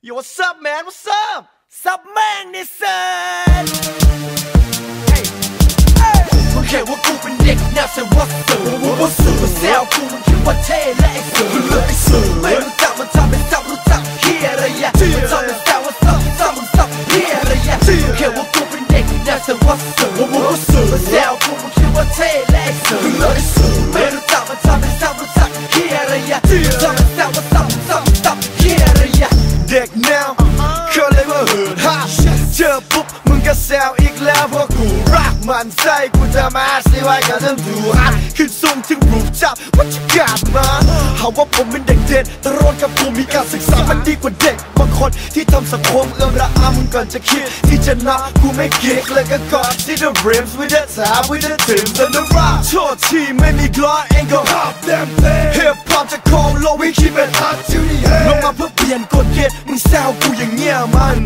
Yo, what's up, man? What's up? Sup, man? This Hey, hey. มึงเห็นว่ากูเป็นเด็กแนวเซวัสดุมาแซวกูมึงคิดว่าเท่และไอ้สื่อไม่รู้จักมันทำเป็นซับรู้จักเฮียอะไรอะมันทำเป็นแซวว่าซับมึงซับเฮียอะไรอะมึงเห็นว่ากูเป็นเด็กแนวเซวัสดุมาแซวกูมึงคิดว่าเท่และไอ้สื่อไม่รู้จักมันทำเป็นซับรู้จักเฮียอะไรอะมันทำเป็นแซวว่าซับเฮียอะไรอะเด็กแนวเขาเลยว่าหืดฮะเจอปุ๊บมึงก็แซวอีกแล้วเพราะกูรักมันใจกูจะมาสิไว้กับท่านดูฮัทขึ้นสูงถึงรูปจับว่าจะกาดมาหาว่าผมเป็นเด็กเด่นแต่รอดกับกูมีการศึกษามันดีกว่าเด็กบางคนที่ทำสังคมเอื้อมระอามึงก่อนจะคิดที่จะนับกูไม่เก๊กเลยก็กอดที่ the rims with the top with the tims and the rock โทษที่ไม่มีกล้าเองก็ฮับเต็มเต็ม hip hop จะคงโลวิคิดเป็นฮัทที่นี่ลงมาเพื่อเปลี่ยนกฎเกณฑ์มึงแซวกูอย่างเงี้ยมัน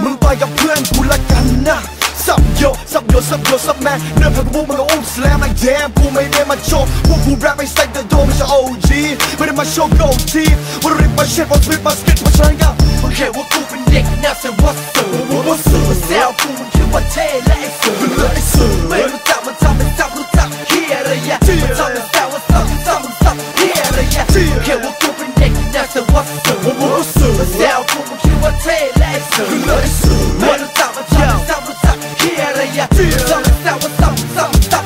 มึงไปกับเพื่อนกูละกันนะซับโยแมนเดินผ่านพวกมึงก็อุ้มสแลม like damn กูไม่ได้มาโชว์พวกกูแรปไม่ใส่แต่โดไม่ใช่ OG ไม่ได้มาโชว์ gold teeth วันริบมาเช็ดวันทวิตมาสเก็ตมาชันกันมึงเห็นว่ากูเป็นเด็กแนวเซวัสดุมาแซวกูมึงคิดว่าเท่และไอ้สื่อไม่รู้จักมันทำเป็นซับรู้จักเฮียอะไรอะมันทำเป็นแซวว่าซับเฮียอะไรอะมึงเห็นว่ากูเป็นเด็กแนวเซวัสดุมาแซวกูมึงคิดว่าเท่และไอ้สื่อไม่รู้จักมันทำเป็นซับรู้จักเฮียอะไรอะทำเป็นแซวว่าซับ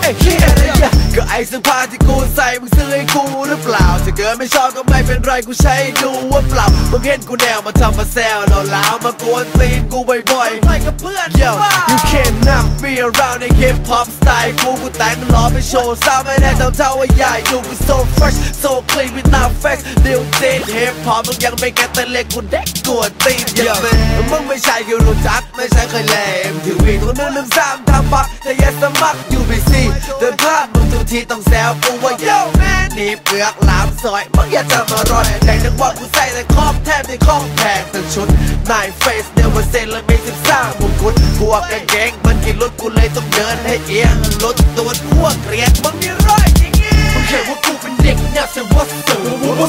ไอ้เฮียอะไรอะก็ไอ้เสื้อผ้าที่กูใส่มึงซื้อให้กูหรือเปล่าถ้าเกิดไม่ชอบก็ไม่เป็นไรกูใช้ดูว่าเปล่ามึงเห็นกูแนวมาทำมาแซวเราแล้วมากวนตีนกูบ่อยๆไปกับเพื่อน Yo you can't knock me around ใน hip hop style กูแต่งล้อไปโชว์ซ้ำไม่ได้เท่าว่าใหญ่ดูกู so fresh so clean without flex เดี๋ยวเต้น hip hop มึงยังไม่แก่แต่เล็กกูเด็กกวนตีนอย่าแม่มึงไม่ใช่ที่รู้จักไม่ใช่เคยเล่นทีวีตัว113ทำปักแต่อย่าสมัคร UBC เดินพลาดมึงทุกทีต้องแซวกูว่า Yo man นี่เปลือกหลามซอยมึงอย่าจะมารอยแต่จังหวะกูใส่แต่ครอบแทบได้ครอบแพงทั้งชุด9 face เดี๋ยวมาเซ็นเลยไม่13มงกุฎพวกกางเกงมันกินรถกูเลยต้องเดินให้เอียงรถตัวพวกเกลียดมึงนี่ร้อยจริงมึงเห็นว่ากูเป็นเด็กแนวเซวัสดุมา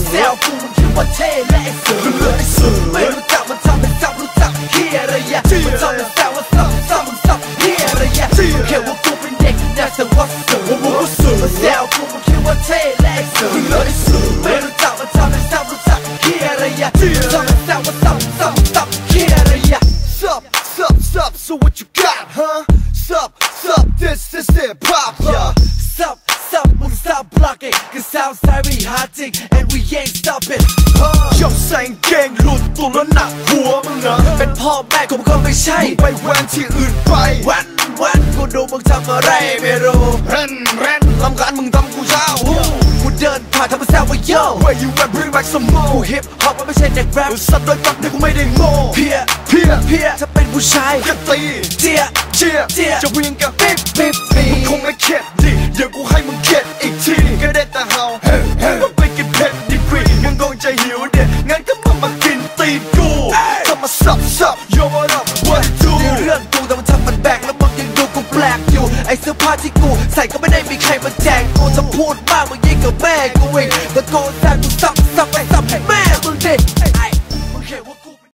แซวกูมึงคิดว่าเท่และไอ้สื่อไม่รู้จักมันทำเป็นซับรู้จักเฮียอะไรอะมันทำเป็นแซวว่าซับเฮียอะไรอะมึงเห็นว่ากูเป็นเด็กแนวเซวัสดุมาแซวกูมึงคิดว่าเท่และไอ้สื่อไม่รู้จักมันทำเป็นซับรู้จักเฮียอะไรอะมันทำเป็นแซวว่าซับเฮียอะไรอะ Sup, so what you got, huh? Sup, this is hip hop, yeah. Sup,มึง stop blocking, cause sounds very hotting, and we ain't stopping. ยกใส่เกงหลุดตัวแล้วหนักหัวมึงนะเป็นพ่อแม่กูก็ไม่ใช่ไปแว้นที่อื่นไปแว้นกูดูมึงทำอะไรไม่รู้เร่นลำคาญมึงทำกูเช้ากูเดินผ่านทำมาแซวว่า Yo Where you at bring back some more กูฮิปฮอปมันไม่ใช่เด็กแรปสัตว์โดยตับเด็กกูไม่ได้โง่เพียถ้าเป็นผู้ชายก็ตีเจียจะวิ่งกับปิ๊บมึงคงไม่เข็ดดิเดี๋ยวกูให้มึงเข็ดอีกทีก็ได้แต่เฮาว่าไปกินเผ็ดดีกรีมึงคงจะหิวเด็ดงั้นก็มากินตีนกูถ้ามาซับYo what up what do ในเรื่องกูแต่มันทำมันแบกแล้วมึงยังดูกูแปลกอยู่ไอเสื้อผ้าที่กูใส่ก็ไม่ได้มีใครมาแจกกูถ้าพูดมากมึงยิ่งกับแม่กูอีกแต่โกน